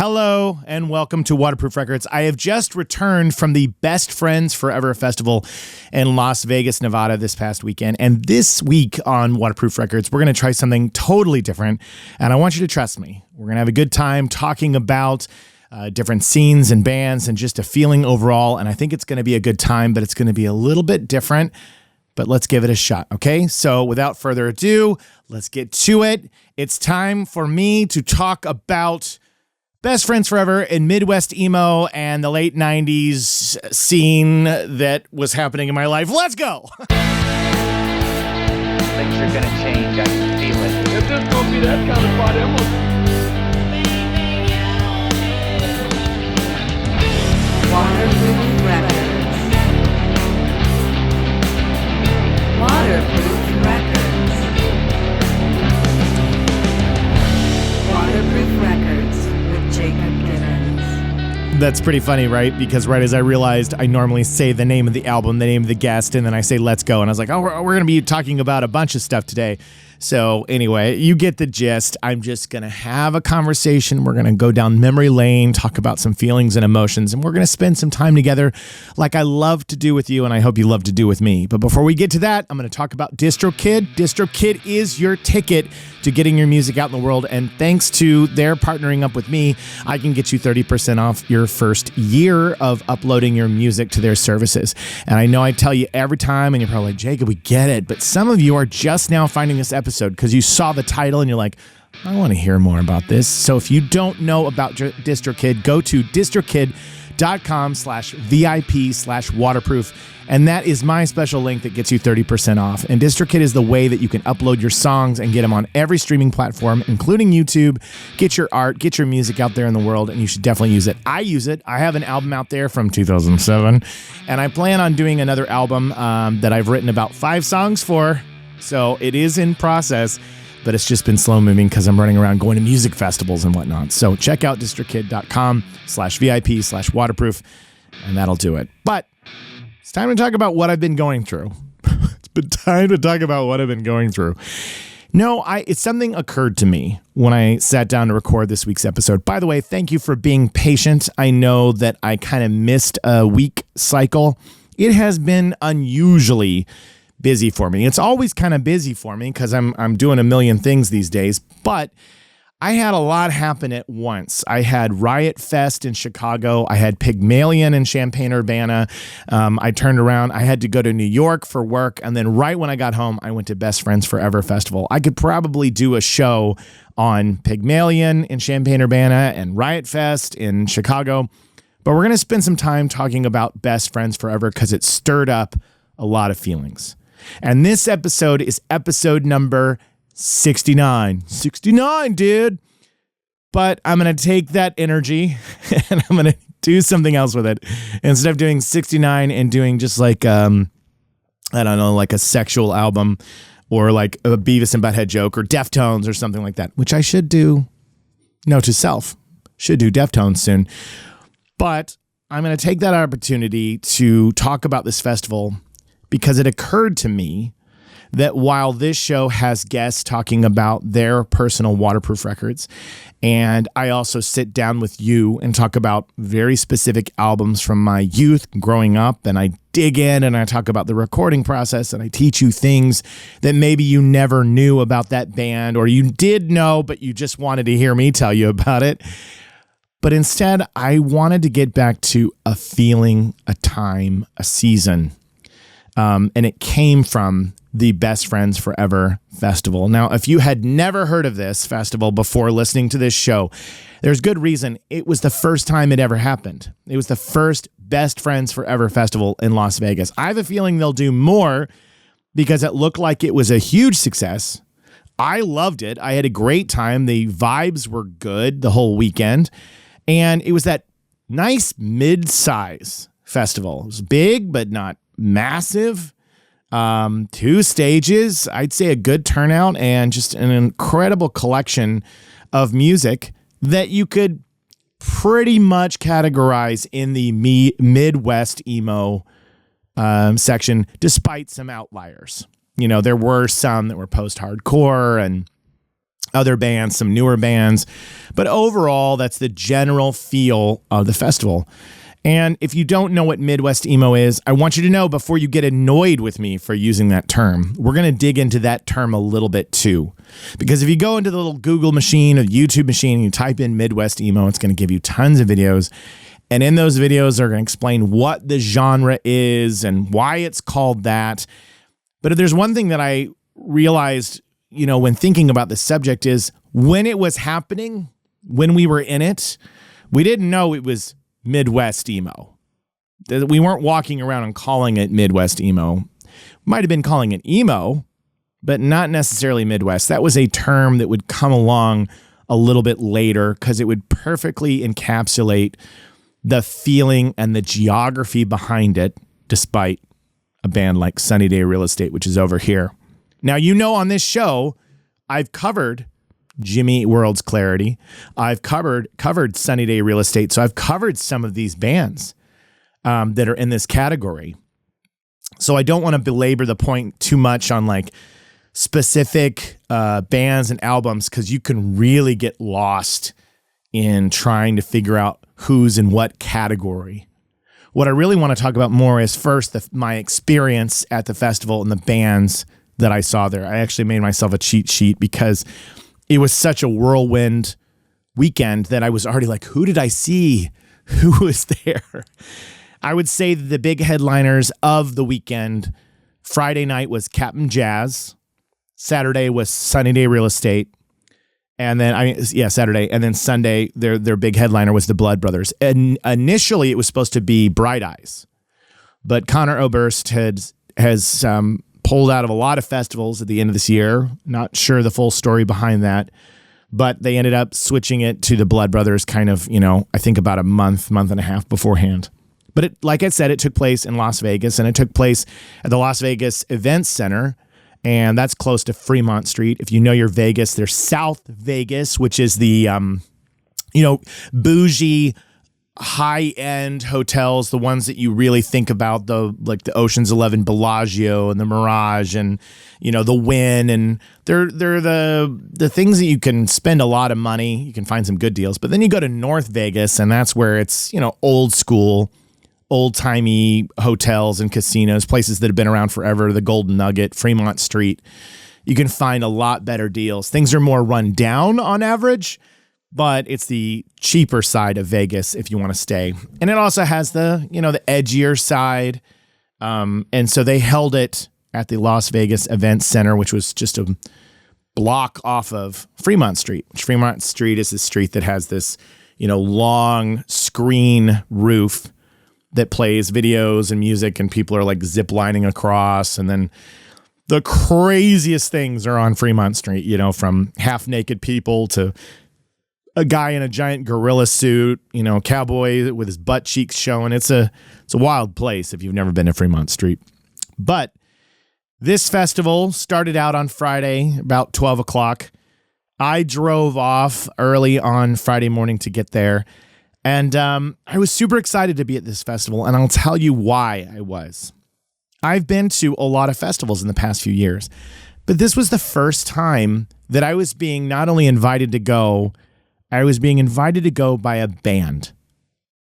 Hello and welcome to Waterproof Records. I have just returned from the Best Friends Forever Festival in Las Vegas, Nevada this past weekend. And this week on Waterproof Records, we're going to try something totally different. And I want you to trust me. We're going to have a good time talking about different scenes and bands and just a feeling overall. And I think it's going to be a good time, but it's going to be a little bit different. But let's give it a shot, okay? So without further ado, let's get to it. It's time for me to talk about Best Friends Forever in Midwest Emo and the late 90s scene that was happening in my life. Let's go! Things are gonna change, I can feel it. If this gonna be that kind of party, I'm gonna... Waterproof Records. Waterproof Records. Waterproof Records with Jacob Gibbons. That's pretty funny, right? Because right as I realized, I normally say the name of the album, the name of the guest, and then I say, let's go. And I was like, oh, we're going to be talking about a bunch of stuff today. So anyway, you get the gist. I'm just going to have a conversation. We're going to go down memory lane, talk about some feelings and emotions, and we're going to spend some time together like I love to do with you, and I hope you love to do with me. But before we get to that, I'm going to talk about DistroKid. DistroKid is your ticket to getting your music out in the world, and thanks to their partnering up with me, I can get you 30% off your first year of uploading your music to their services. And I know I tell you every time, and you're probably like, Jacob, we get it, but some of you are just now finding this episode because you saw the title and you're like, I want to hear more about this. So if you don't know about DistroKid, go to distrokid.com/VIP/waterproof. And that is my special link that gets you 30% off. And DistroKid is the way that you can upload your songs and get them on every streaming platform, including YouTube. Get your art, get your music out there in the world, and you should definitely use it. I use it. I have an album out there from 2007, and I plan on doing another album that I've written about 5 songs for. So it is in process, but it's just been slow moving because I'm running around going to music festivals and whatnot. So check out distrokid.com/VIP/waterproof, and that'll do it. But it's time to talk about what I've been going through. It's been time to talk about what I've been going through. No, it's something occurred to me when I sat down to record this week's episode. By the way, thank you for being patient. I know that I kind of missed a week cycle. It has been unusually busy for me. It's always kind of busy for me because I'm doing a million things these days, but I had a lot happen at once. I had Riot Fest in Chicago. I had Pygmalion in Champaign-Urbana. I turned around. I had to go to New York for work, and then right when I got home, I went to Best Friends Forever Festival. I could probably do a show on Pygmalion in Champaign-Urbana and Riot Fest in Chicago, but we're going to spend some time talking about Best Friends Forever because it stirred up a lot of feelings. And this episode is episode number 69. 69, dude. But I'm going to take that energy and I'm going to do something else with it. Instead of doing 69 and doing just like, I don't know, like a sexual album or like a Beavis and Butthead joke or Deftones or something like that, which I should do. Note to self, should do Deftones soon. But I'm going to take that opportunity to talk about this festival because it occurred to me that while this show has guests talking about their personal waterproof records, and I also sit down with you and talk about very specific albums from my youth growing up, and I dig in and I talk about the recording process and I teach you things that maybe you never knew about that band or you did know, but you just wanted to hear me tell you about it. But instead, I wanted to get back to a feeling, a time, a season. And it came from the Best Friends Forever Festival. Now, if you had never heard of this festival before listening to this show, there's good reason. It was the first time it ever happened. It was the first Best Friends Forever Festival in Las Vegas. I have a feeling they'll do more because it looked like it was a huge success. I loved it. I had a great time. The vibes were good the whole weekend. And it was that nice mid-size festival. It was big, but not massive. 2 stages, I'd say a good turnout, and just an incredible collection of music that you could pretty much categorize in the Midwest Emo section, despite some outliers. You know, there were some that were post-hardcore and other bands, some newer bands. But overall, that's the general feel of the festival. And if you don't know what Midwest Emo is, I want you to know before you get annoyed with me for using that term. We're going to dig into that term a little bit too. Because if you go into the little Google machine or YouTube machine and you type in Midwest Emo, it's going to give you tons of videos. And in those videos, they're going to explain what the genre is and why it's called that. But if there's one thing that I realized, when thinking about the subject is when it was happening, when we were in it, we didn't know it was Midwest Emo. We weren't walking around and calling it Midwest Emo. Might have been calling it emo, but not necessarily Midwest. That was a term that would come along a little bit later because it would perfectly encapsulate the feeling and the geography behind it, despite a band like Sunny Day Real Estate, which is over here. Now, on this show, I've covered Jimmy World's Clarity. I've covered Sunny Day Real Estate. So I've covered some of these bands that are in this category. So I don't want to belabor the point too much on like specific bands and albums because you can really get lost in trying to figure out who's in what category. What I really want to talk about more is first my experience at the festival and the bands that I saw there. I actually made myself a cheat sheet because it was such a whirlwind weekend that I was already like, who did I see? Who was there? I would say the big headliners of the weekend, Friday night was Captain Jazz. Saturday was Sunny Day Real Estate. And then, Saturday. And then Sunday, their big headliner was the Blood Brothers. And initially, it was supposed to be Bright Eyes. But Connor Oberst has pulled out of a lot of festivals at the end of this year. Not sure the full story behind that. But they ended up switching it to the Blood Brothers kind of, I think about a month and a half beforehand. But like I said, it took place in Las Vegas, and it took place at the Las Vegas Events Center. And that's close to Fremont Street. If you know your Vegas, there's South Vegas, which is the, bougie, high-end hotels, the ones that you really think about, the Ocean's 11 Bellagio and the Mirage and, the Wynn. And they're the things that you can spend a lot of money. You can find some good deals. But then you go to North Vegas, and that's where it's, old school, old-timey hotels and casinos, places that have been around forever, the Golden Nugget, Fremont Street. You can find a lot better deals. Things are more run down on average, but it's the cheaper side of Vegas if you want to stay. And it also has the edgier side. And so they held it at the Las Vegas Events Center, which was just a block off of Fremont Street. Fremont Street is the street that has this, long screen roof that plays videos and music, and people are like zip lining across. And then the craziest things are on Fremont Street, from half naked people to a guy in a giant gorilla suit, cowboy with his butt cheeks showing. It's a wild place if you've never been to Fremont Street. But this festival started out on Friday, about 12 o'clock. I drove off early on Friday morning to get there. And I was super excited to be at this festival, and I'll tell you why I was. I've been to a lot of festivals in the past few years, but this was the first time that I was being not only invited to go, I was being invited to go by a band.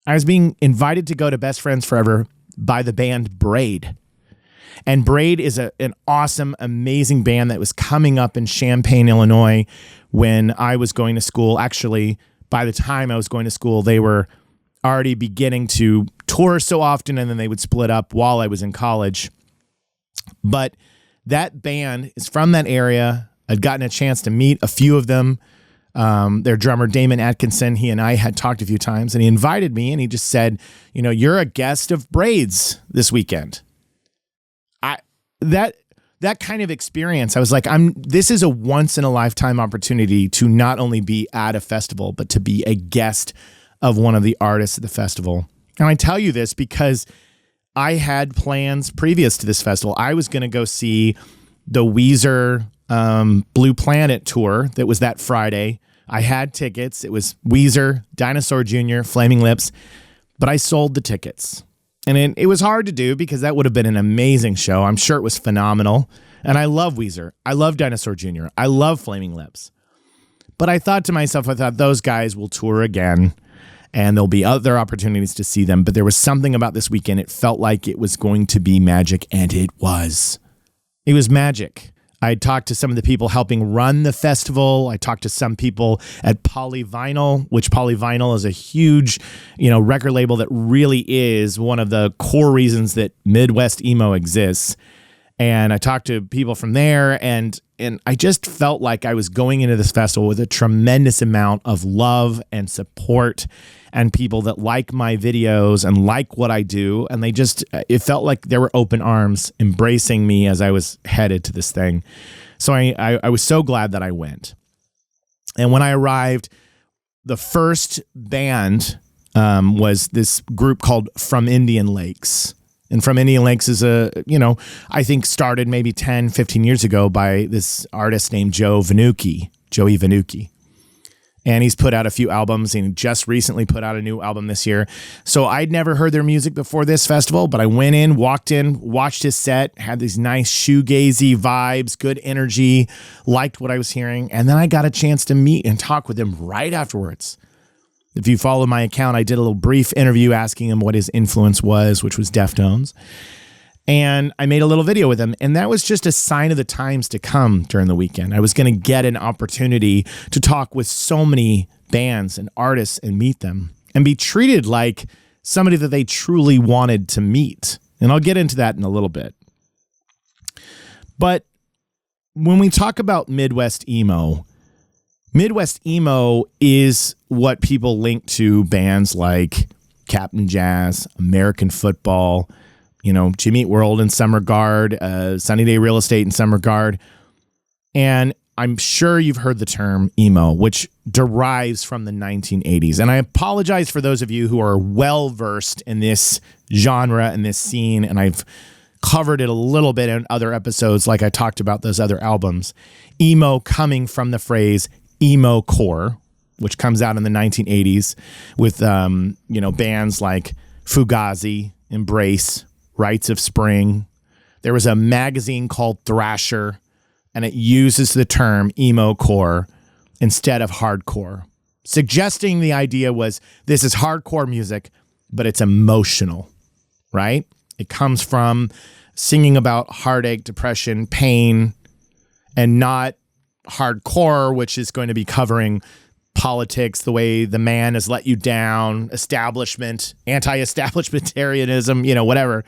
I was being invited to go to Best Friends Forever by the band Braid. And Braid is an awesome, amazing band that was coming up in Champaign, Illinois when I was going to school. Actually, by the time I was going to school, they were already beginning to tour so often, and then they would split up while I was in college. But that band is from that area. I'd gotten a chance to meet a few of them. Their drummer, Damon Atkinson, he and I had talked a few times, and he invited me, and he just said, you're a guest of Braids this weekend. That kind of experience, I was like, this is a once in a lifetime opportunity to not only be at a festival, but to be a guest of one of the artists at the festival. And I tell you this because I had plans previous to this festival. I was going to go see the Weezer Blue Planet tour that was that Friday. I had tickets. It was Weezer, Dinosaur Jr., Flaming Lips, but I sold the tickets. And it was hard to do because that would have been an amazing show. I'm sure it was phenomenal. And I love Weezer. I love Dinosaur Jr. I love Flaming Lips. But I thought to myself, those guys will tour again and there'll be other opportunities to see them. But there was something about this weekend. It felt like it was going to be magic, and it was. It was magic. I talked to some of the people helping run the festival. I talked to some people at Polyvinyl, which Polyvinyl is a huge, record label that really is one of the core reasons that Midwest Emo exists. And I talked to people from there, and I just felt like I was going into this festival with a tremendous amount of love and support and people that like my videos and like what I do. And it felt like there were open arms embracing me as I was headed to this thing. So I was so glad that I went. And when I arrived, the first band was this group called From Indian Lakes. And From Indian Lakes is I think started maybe 10, 15 years ago by this artist named Joey Vanucci. And he's put out a few albums, and he just recently put out a new album this year. So I'd never heard their music before this festival, but I walked in, watched his set, had these nice shoegazy vibes, good energy, liked what I was hearing. And then I got a chance to meet and talk with him right afterwards. If you follow my account, I did a little brief interview asking him what his influence was, which was Deftones. And I made a little video with him, and that was just a sign of the times to come during the weekend. I was going to get an opportunity to talk with so many bands and artists and meet them and be treated like somebody that they truly wanted to meet. And I'll get into that in a little bit. But when we talk about Midwest Emo is what people link to bands like Captain Jazz, American Football, Jimmy Eat World in some regard, Sunny Day Real Estate in some regard. And I'm sure you've heard the term emo, which derives from the 1980s. And I apologize for those of you who are well-versed in this genre and this scene, and I've covered it a little bit in other episodes like I talked about those other albums. Emo coming from the phrase emo core, which comes out in the 1980s with, bands like Fugazi, Embrace, Rites of Spring. There was a magazine called Thrasher, and it uses the term emo core instead of hardcore, suggesting the idea was this is hardcore music, but it's emotional, right? It comes from singing about heartache, depression, pain, and not hardcore, which is going to be covering politics, the way the man has let you down, establishment, anti-establishmentarianism, whatever.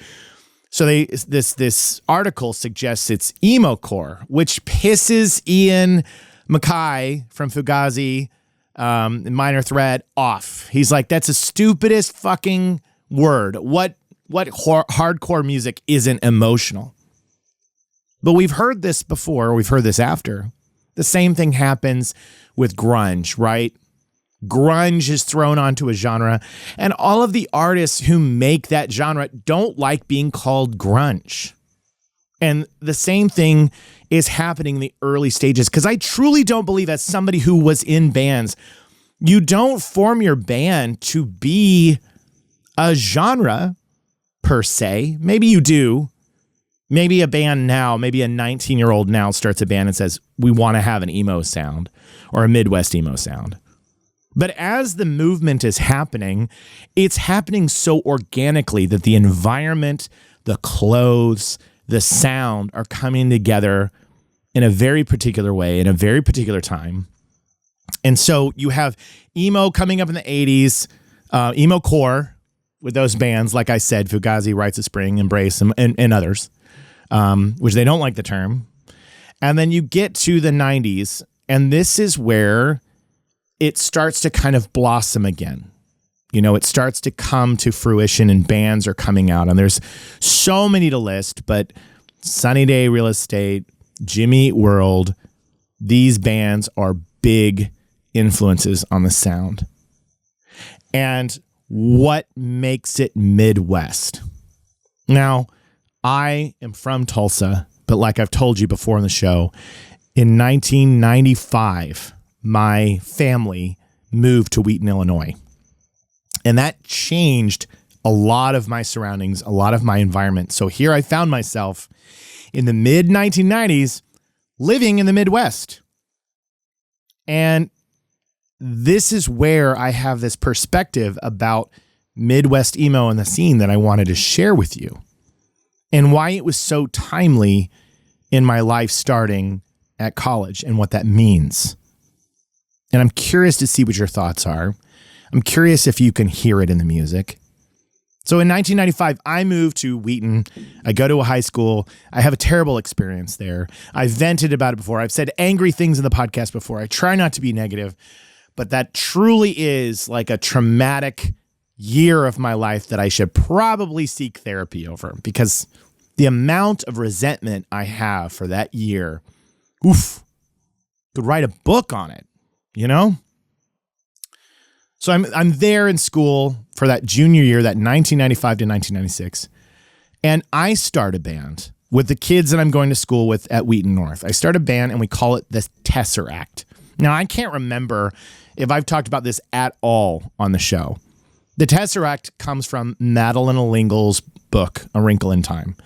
So this article suggests it's emo core, which pisses Ian MacKaye from Fugazi, Minor Threat off. He's like, that's the stupidest fucking word. What hardcore music isn't emotional? But we've heard this before. We've heard this after. The same thing happens with grunge, right? Grunge is thrown onto a genre, and all of the artists who make that genre don't like being called grunge. And the same thing is happening in the early stages, because I truly don't believe, as somebody who was in bands, you don't form your band to be a genre per se. Maybe you do. Maybe a band now, maybe a 19-year-old now starts a band and says, we want to have an emo sound or a Midwest emo sound. But as the movement is happening, it's happening so organically that the environment, the clothes, the sound are coming together in a very particular way, in a very particular time. And so you have emo coming up in the 80s, emo core with those bands, like I said, Fugazi, Rites of Spring, Embrace, and others. Which they don't like the term. And then you get to the 90s, and this is where it starts to kind of blossom again. It starts to come to fruition, and bands are coming out. And there's so many to list, but Sunny Day Real Estate, Jimmy Eat World, these bands are big influences on the sound. And what makes it Midwest? Now, I am from Tulsa, but like I've told you before in the show, in 1995, my family moved to Wheaton, Illinois. And that changed a lot of my surroundings, a lot of my environment. So here I found myself in the mid-1990s living in the Midwest. And this is where I have this perspective about Midwest emo and the scene that I wanted to share with you, and why it was so timely in my life starting at college and what that means. And I'm curious to see what your thoughts are. I'm curious if you can hear it in the music. So in 1995, I moved to Wheaton. I go to a high school. I have a terrible experience there. I've vented about it before. I've said angry things in the podcast before. I try not to be negative, but that truly is like a traumatic year of my life that I should probably seek therapy over, because the amount of resentment I have for that year, could write a book on it, you know? So I'm there in school for that junior year, that 1995 to 1996. And I start a band with the kids that I'm going to school with at Wheaton North. I start a band and we call it the Tesseract. Now, I can't remember if I've talked about this at all on the show. The Tesseract comes from Madeline O'Lingle's book, A Wrinkle in Time.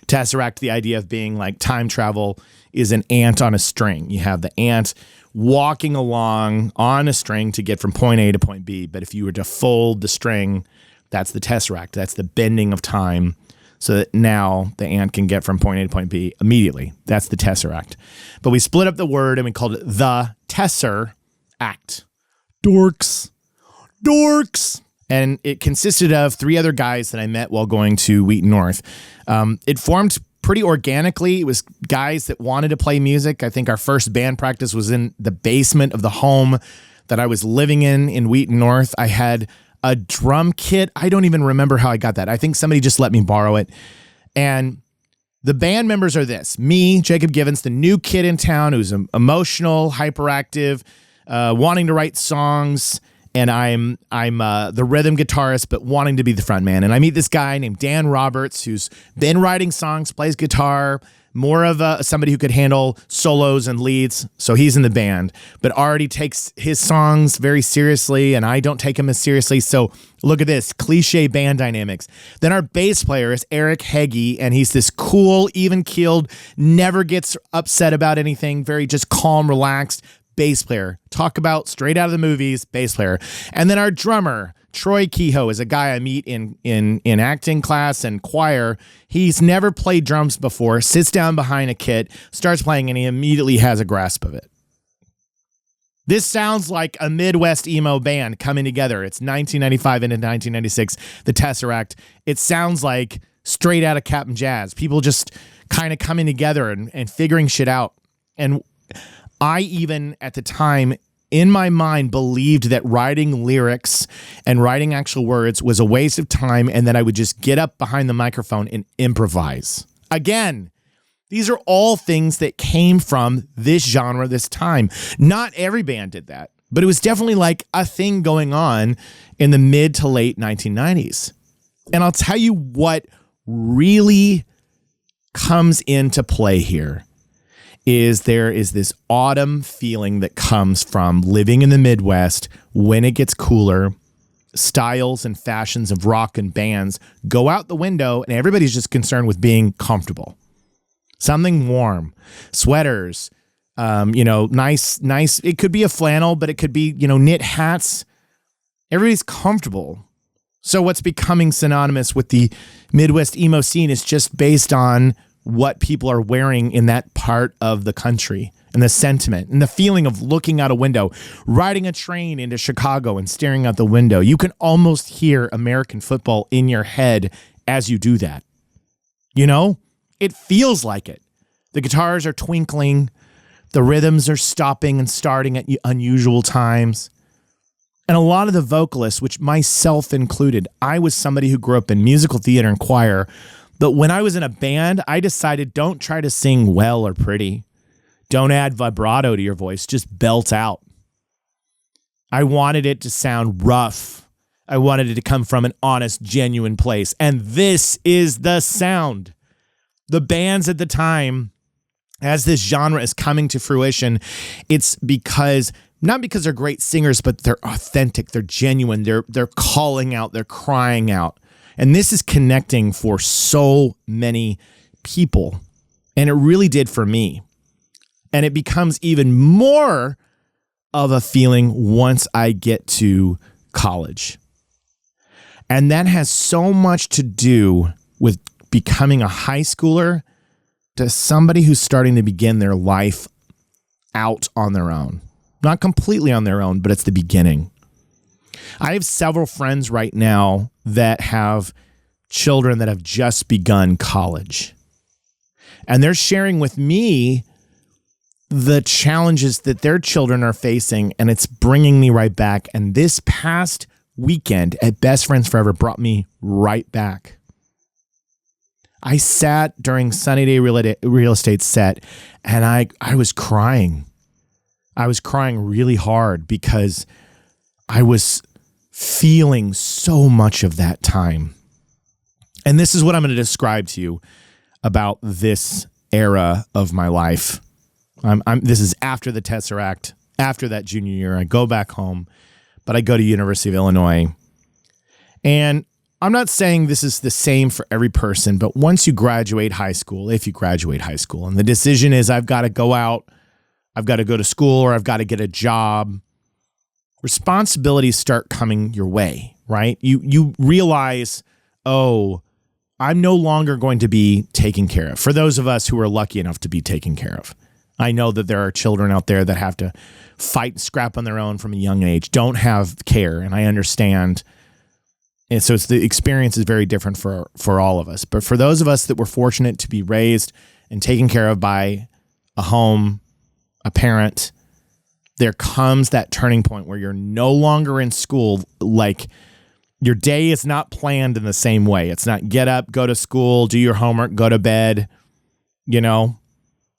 Tesseract, the idea of being like time travel, is an ant on a string. You have the ant walking along on a string to get from point A to point B. But if you were to fold the string, that's the Tesseract. That's the bending of time so that now the ant can get from point A to point B immediately. That's the Tesseract. But we split up the word and we called it the Tesseract. Dorks. And it consisted of 3 other guys that I met while going to Wheaton North. It formed pretty organically. It was guys that wanted to play music. I think our first band practice was in the basement of the home that I was living in Wheaton North. I had a drum kit. I don't even remember how I got that. I think somebody just let me borrow it. And the band members are this: me, Jacob Givens, the new kid in town who's emotional, hyperactive, wanting to write songs. And I'm the rhythm guitarist, but wanting to be the front man. And I meet this guy named Dan Roberts, who's been writing songs, plays guitar, more of somebody who could handle solos and leads. So he's in the band, but already takes his songs very seriously, and I don't take him as seriously. So look at this, cliche band dynamics. Then our bass player is Eric Heggie, and he's this cool, even-keeled, never gets upset about anything, very just calm, relaxed bass player. Talk about straight out of the movies, bass player. And then our drummer, Troy Kehoe, is a guy I meet in acting class and choir. He's never played drums before, sits down behind a kit, starts playing, and he immediately has a grasp of it. This sounds like a Midwest emo band coming together. It's 1995 into 1996, the Tesseract. It sounds like straight out of Captain Jazz. People just kind of coming together and figuring shit out. And I even, at the time, in my mind, believed that writing lyrics and writing actual words was a waste of time, and that I would just get up behind the microphone and improvise. Again, these are all things that came from this genre, this time. Not every band did that, but it was definitely like a thing going on in the mid to late 1990s. And I'll tell you what really comes into play here. There is this autumn feeling that comes from living in the Midwest when it gets cooler. Styles and fashions of rock and bands go out the window, and everybody's just concerned with being comfortable. Something warm, sweaters, nice. It could be a flannel, but it could be, knit hats. Everybody's comfortable. So what's becoming synonymous with the Midwest emo scene is just based on what people are wearing in that part of the country, and the sentiment and the feeling of looking out a window, riding a train into Chicago and staring out the window. You can almost hear American football in your head as you do that. It feels like it. The guitars are twinkling. The rhythms are stopping and starting at unusual times. And a lot of the vocalists, which myself included, I was somebody who grew up in musical theater and choir. But when I was in a band, I decided, don't try to sing well or pretty. Don't add vibrato to your voice. Just belt out. I wanted it to sound rough. I wanted it to come from an honest, genuine place. And this is the sound. The bands at the time, as this genre is coming to fruition, it's not because they're great singers, but they're authentic. They're genuine. They're calling out. They're crying out. And this is connecting for so many people. And it really did for me. And it becomes even more of a feeling once I get to college. And that has so much to do with becoming a high schooler to somebody who's starting to begin their life out on their own. Not completely on their own, but it's the beginning. I have several friends right now that have children that have just begun college. And they're sharing with me the challenges that their children are facing, and it's bringing me right back. And this past weekend at Best Friends Forever brought me right back. I sat during Sunny Day Real Estate set, and I was crying. I was crying really hard because I was feeling so much of that time. And this is what I'm going to describe to you about this era of my life. This is after the Tesseract, after that junior year. I go back home, but I go to University of Illinois. And I'm not saying this is the same for every person, but once you graduate high school, if you graduate high school, and the decision is I've got to go out, I've got to go to school, or I've got to get a job, responsibilities start coming your way, right? You realize, oh, I'm no longer going to be taken care of. For those of us who are lucky enough to be taken care of. I know that there are children out there that have to fight and scrap on their own from a young age, don't have care, and I understand. And so the experience is very different for all of us. But for those of us that were fortunate to be raised and taken care of by a home, a parent, there comes that turning point where you're no longer in school. Like your day is not planned in the same way. It's not get up, go to school, do your homework, go to bed,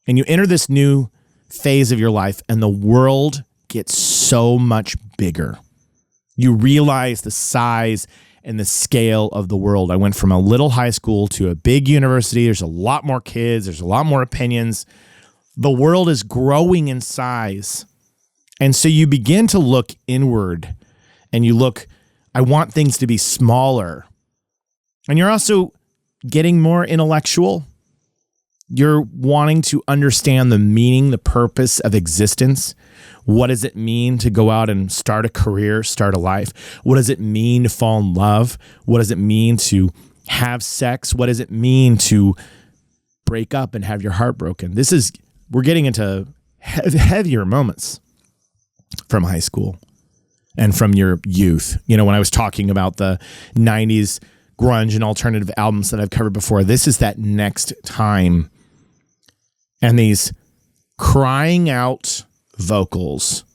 and you enter this new phase of your life and the world gets so much bigger. You realize the size and the scale of the world. I went from a little high school to a big university. There's a lot more kids. There's a lot more opinions. The world is growing in size. And so you begin to look inward and you look, I want things to be smaller. And you're also getting more intellectual. You're wanting to understand the meaning, the purpose of existence. What does it mean to go out and start a career, start a life? What does it mean to fall in love? What does it mean to have sex? What does it mean to break up and have your heart broken? We're getting into heavier moments from high school and from your youth. When I was talking about the 90s grunge and alternative albums that I've covered before, this is that next time. And these crying out vocals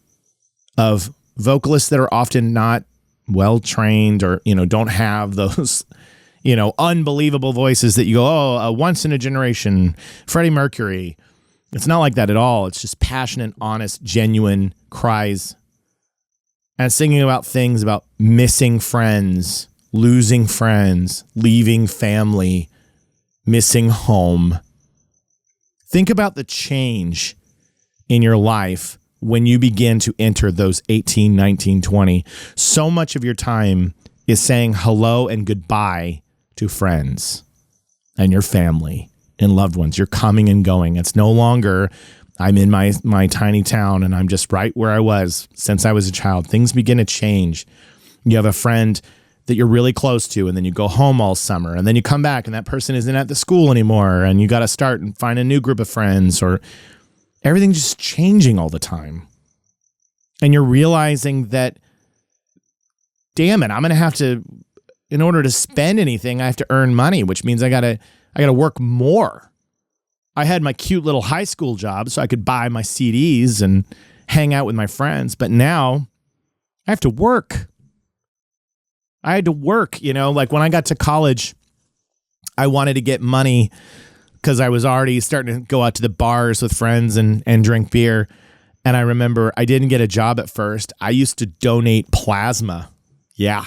of vocalists that are often not well trained or, don't have those, unbelievable voices that you go, oh, a once in a generation, Freddie Mercury. It's not like that at all. It's just passionate, honest, genuine cries and singing about things about missing friends, losing friends, leaving family, missing home. Think about the change in your life when you begin to enter those 18, 19, 20. So much of your time is saying hello and goodbye to friends and your family and loved ones. You're coming and going. It's no longer, I'm in my tiny town and I'm just right where I was since I was a child. Things begin to change. You have a friend that you're really close to, and then you go home all summer, and then you come back, and that person isn't at the school anymore, and you got to start and find a new group of friends, or everything's just changing all the time. And you're realizing that, damn it, I'm going to have to, in order to spend anything, I have to earn money, which means I got to work more. I had my cute little high school job so I could buy my CDs and hang out with my friends, but now I have to work. I had to work, like when I got to college, I wanted to get money because I was already starting to go out to the bars with friends and drink beer. And I remember I didn't get a job at first. I used to donate plasma. Yeah.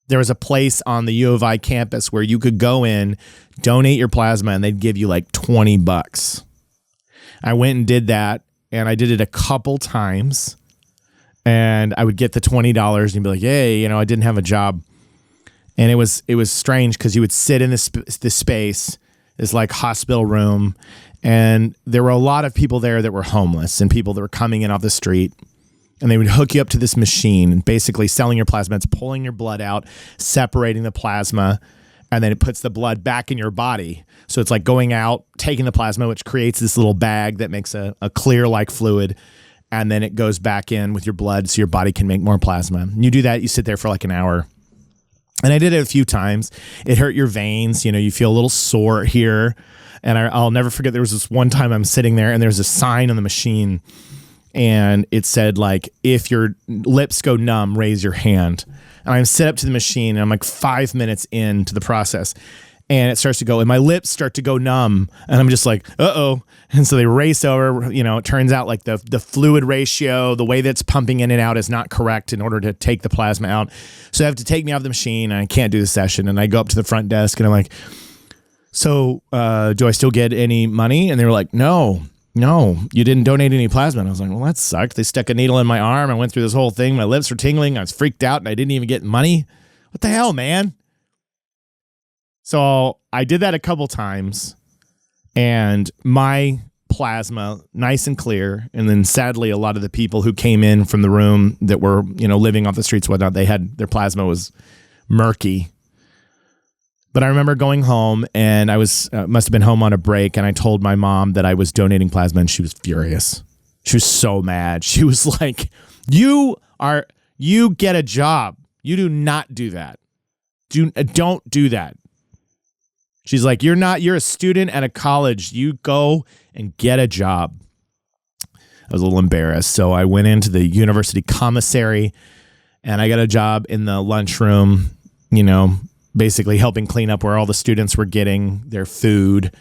There was a place on the U of I campus where you could go in, donate your plasma, and they'd give you like $20. I went and did that, and I did it a couple times. And I would get the $20 and be like, hey, I didn't have a job. And it was strange because you would sit in this space, this like hospital room. And there were a lot of people there that were homeless and people that were coming in off the street. And they would hook you up to this machine and basically selling your plasma. It's pulling your blood out, separating the plasma, and then it puts the blood back in your body. So it's like going out, taking the plasma, which creates this little bag that makes a clear like fluid. And then it goes back in with your blood so your body can make more plasma. And you do that, you sit there for like an hour. And I did it a few times. It hurt your veins. You know, you feel a little sore here. And I'll never forget, there was this one time I'm sitting there and there's a sign on the machine. And it said, like, if your lips go numb, raise your hand. And I sit up to the machine and I'm like 5 minutes into the process. And it starts to go, and my lips start to go numb. And I'm just like, uh-oh. And so they race over. You know, it turns out like the fluid ratio, the way that's pumping in and out is not correct in order to take the plasma out. So they have to take me off the machine and I can't do the session. And I go up to the front desk and I'm like, so do I still get any money? And they were like, no, you didn't donate any plasma. And I was like, well, that sucked. They stuck a needle in my arm. I went through this whole thing. My lips were tingling. I was freaked out and I didn't even get money. What the hell, man? So I did that a couple times and my plasma nice and clear. And then sadly, a lot of the people who came in from the room that were, you know, living off the streets, whatnot, their plasma was murky. But I remember going home and I was, must've been home on a break. And I told my mom that I was donating plasma and she was furious. She was so mad. She was like, you get a job. You do not do that. Don't do that. She's like, you're a student at a college. You go and get a job. I was a little embarrassed. So I went into the university commissary and I got a job in the lunchroom, you know, basically helping clean up where all the students were getting their food.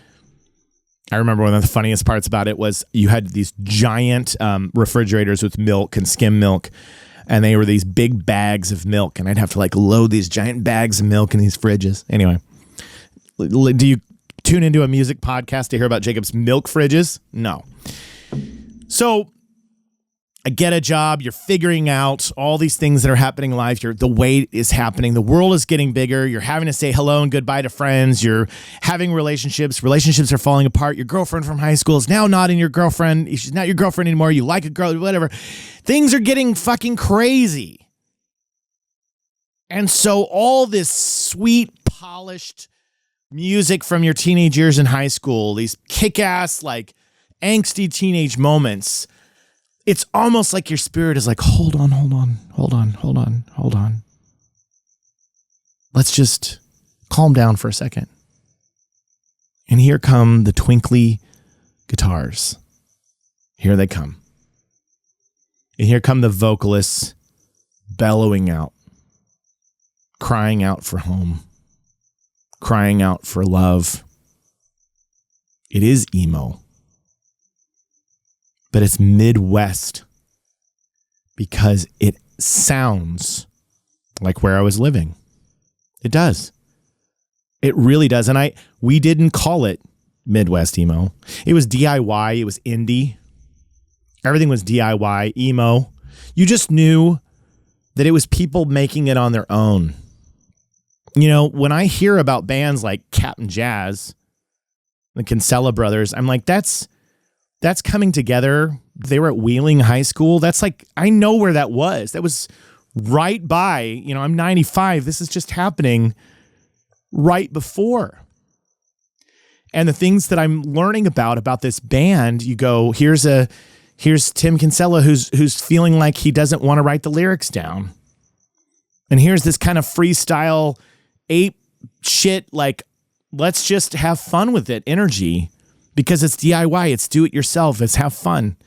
I remember one of the funniest parts about it was you had these giant refrigerators with milk and skim milk. And they were these big bags of milk. And I'd have to like load these giant bags of milk in these fridges. Anyway. Do you tune into a music podcast to hear about Jacob's milk fridges? No. So I get a job. You're figuring out all these things that are happening in life. The weight is happening. The world is getting bigger. You're having to say hello and goodbye to friends. You're having relationships. Relationships are falling apart. Your girlfriend from high school is now not in your girlfriend. She's not your girlfriend anymore. You like a girl, whatever. Things are getting fucking crazy. And so all this sweet, polished music from your teenage years in high school, these kick-ass, like, angsty teenage moments, it's almost like your spirit is like, hold on. Let's just calm down for a second. And here come the twinkly guitars. Here they come. And here come the vocalists bellowing out, crying out for home, crying out for love. It is emo. But it's Midwest because it sounds like where I was living. It does. It really does. And we didn't call it Midwest emo. It was DIY. It was indie. Everything was DIY, emo. You just knew that it was people making it on their own. You know, when I hear about bands like Captain Jazz, the Kinsella brothers, I'm like, that's coming together. They were at Wheeling High School. That's like, I know where that was. That was right by, you know, I'm 95. This is just happening right before. And the things that I'm learning about this band, you go, here's Tim Kinsella who's feeling like he doesn't want to write the lyrics down. And here's this kind of freestyle ape shit, like, let's just have fun with it energy. Because it's DIY, it's do it yourself, it's have fun.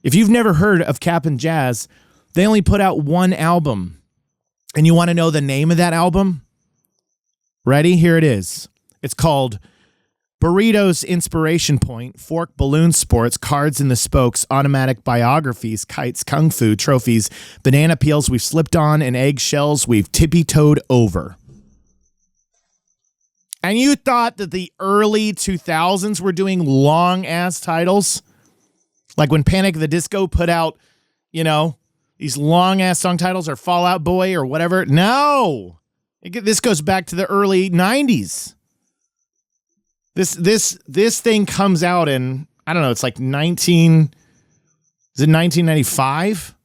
If you've never heard of Cap'n Jazz, they only put out one album. And you want to know the name of that album? Ready? Here it is. It's called Burritos Inspiration Point, Fork Balloon Sports, Cards in the Spokes, Automatic Biographies, Kites, Kung Fu, Trophies, Banana Peels We've Slipped On, and Eggshells We've Tippy-Toed Over. And you thought that the early 2000s were doing long-ass titles? Like when Panic at the Disco put out, you know, these long-ass song titles or Fall Out Boy or whatever? No! This goes back to the early 90s. This thing comes out in, I don't know, it's like 1995?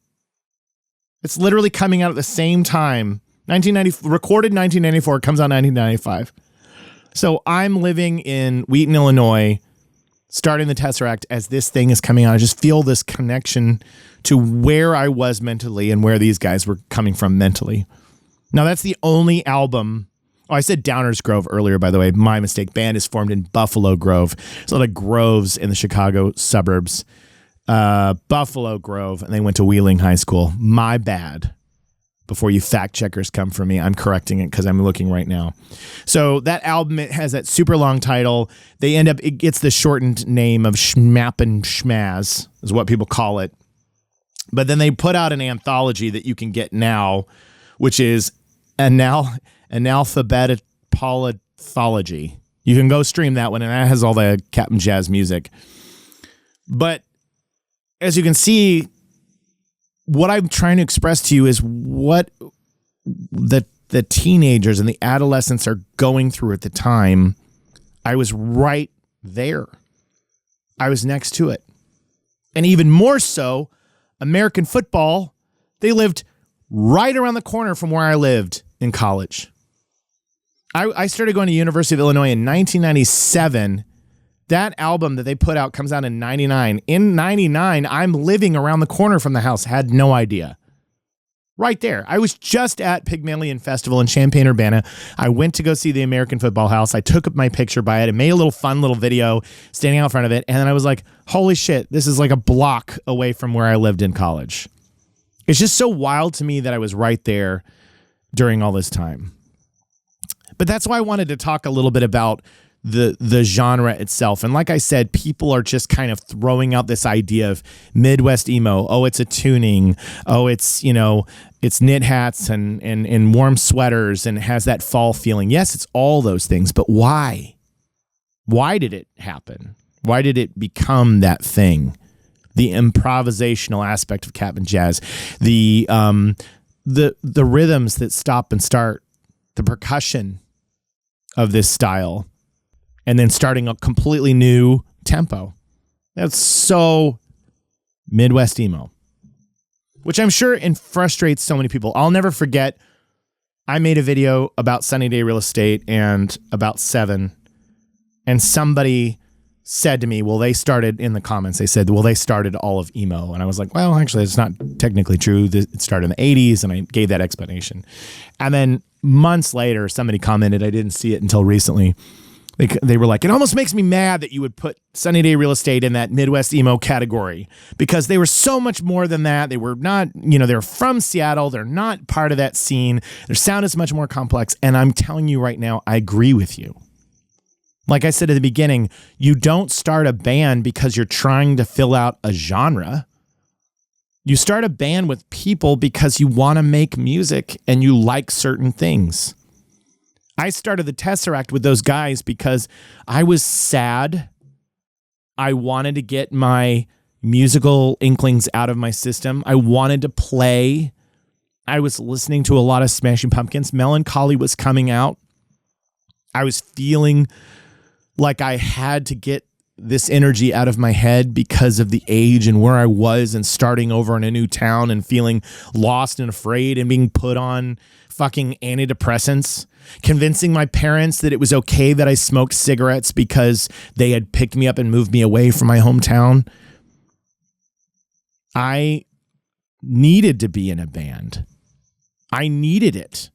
It's literally coming out at the same time. 1990, recorded 1994, comes out 1995. So I'm living in Wheaton, Illinois, starting the Tesseract as this thing is coming out. I just feel this connection to where I was mentally and where these guys were coming from mentally. Now, that's the only album. Oh, I said Downers Grove earlier, by the way. My mistake. Band is formed in Buffalo Grove. There's a lot of groves in the Chicago suburbs. Buffalo Grove, and they went to Wheeling High School. My bad. Before you fact checkers come for me, I'm correcting it because I'm looking right now. So that album, it has that super long title. It gets the shortened name of Schmappin' Schmaz, is what people call it. But then they put out an anthology that you can get now, which is Analphabet Polythology. You can go stream that one, and that has all the Captain Jazz music. But as you can see, what I'm trying to express to you is what the teenagers and the adolescents are going through at the time. I was right there. I was next to it. And even more so, American football, they lived right around the corner from where I lived in college. I started going to University of Illinois in 1997. That album that they put out comes out in 99. In 99, I'm living around the corner from the house. Had no idea. Right there. I was just at Pygmalion Festival in Champaign-Urbana. I went to go see the American Football House. I took up my picture by it and made a little fun little video standing out in front of it. And then I was like, holy shit, this is like a block away from where I lived in college. It's just so wild to me that I was right there during all this time. But that's why I wanted to talk a little bit about the genre itself. And like I said, people are just kind of throwing out this idea of Midwest emo. Oh, it's a tuning. Oh, it's, it's knit hats and warm sweaters and it has that fall feeling. Yes, it's all those things, but why? Why did it happen? Why did it become that thing? The improvisational aspect of Captain Jazz, the rhythms that stop and start, the percussion of this style, and then starting a completely new tempo. That's so Midwest emo, which I'm sure frustrates so many people. I'll never forget, I made a video about Sunny Day Real Estate and about Seven, and somebody said to me, well, they started in the comments, they said, well, they started all of emo. And I was like, well, actually, it's not technically true. It started in the 80s, and I gave that explanation. And then months later, somebody commented, I didn't see it until recently, they were like, it almost makes me mad that you would put Sunny Day Real Estate in that Midwest emo category, because they were so much more than that. They were not, they're from Seattle. They're not part of that scene. Their sound is much more complex. And I'm telling you right now, I agree with you. Like I said at the beginning, you don't start a band because you're trying to fill out a genre. You start a band with people because you want to make music and you like certain things. I started the Tesseract with those guys because I was sad. I wanted to get my musical inklings out of my system. I wanted to play. I was listening to a lot of Smashing Pumpkins. Melancholy was coming out. I was feeling like I had to get this energy out of my head because of the age and where I was and starting over in a new town and feeling lost and afraid and being put on fucking antidepressants, convincing my parents that it was okay that I smoked cigarettes because they had picked me up and moved me away from my hometown. I needed to be in a band. I needed it.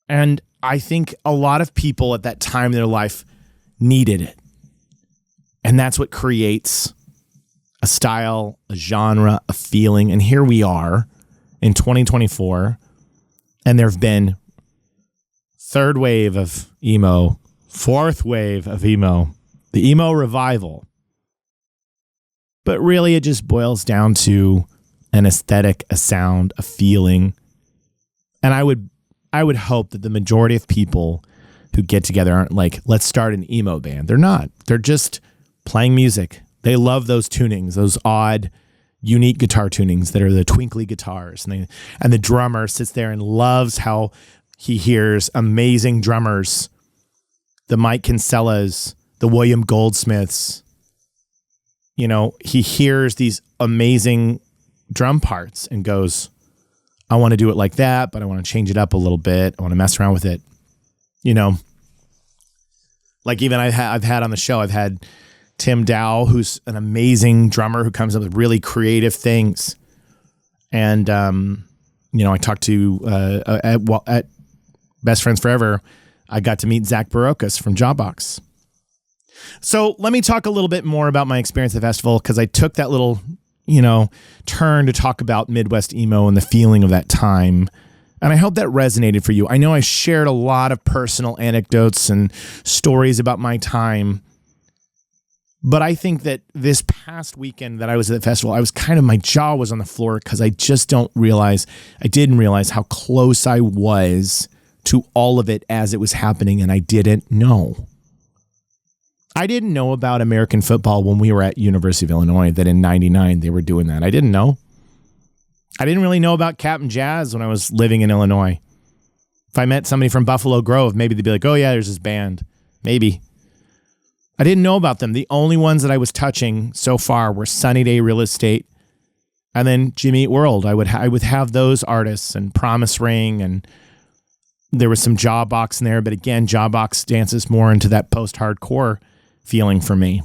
And I think a lot of people at that time in their life needed it. And that's what creates a style, a genre, a feeling. And here we are in 2024, and there have been third wave of emo, fourth wave of emo, the emo revival. But really, it just boils down to an aesthetic, a sound, a feeling. And I would hope that the majority of people who get together aren't like, let's start an emo band. They're not. They're just playing music. They love those tunings, those odd, unique guitar tunings that are the twinkly guitars. And the drummer sits there and loves how he hears amazing drummers, the Mike Kinsellas, the William Goldsmiths. He hears these amazing drum parts and goes, I want to do it like that, but I want to change it up a little bit. I want to mess around with it. You know, like even I've had on the show, I've had Tim Dow, who's an amazing drummer who comes up with really creative things. And, you know, I talked to, at Best Friends Forever, I got to meet Zach Barokas from Jawbox. So let me talk a little bit more about my experience at the festival, because I took that little, you know, turn to talk about Midwest Emo and the feeling of that time. And I hope that resonated for you. I know I shared a lot of personal anecdotes and stories about my time, but I think that this past weekend that I was at the festival, I was my jaw was on the floor, because I didn't realize how close I was to all of it as it was happening, and I didn't know. I didn't know about American football when we were at University of Illinois, that in 99 they were doing that. I didn't know. I didn't really know about Captain Jazz when I was living in Illinois. If I met somebody from Buffalo Grove, maybe they'd be like, oh yeah, there's this band. Maybe. I didn't know about them. The only ones that I was touching so far were Sunny Day Real Estate and then Jimmy Eat World. I would have those artists and Promise Ring, and there was some Jawbox in there, but again, Jawbox dances more into that post-hardcore feeling for me.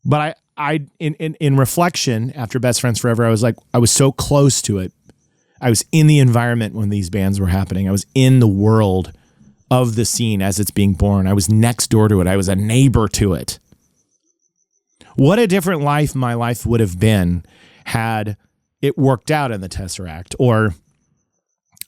But I in reflection after Best Friends Forever, I was like, I was so close to it. I was in the environment when these bands were happening. I was in the world of the scene as it's being born. I was next door to it. I was a neighbor to it. What a different life my life would have been had it worked out in the Tesseract, or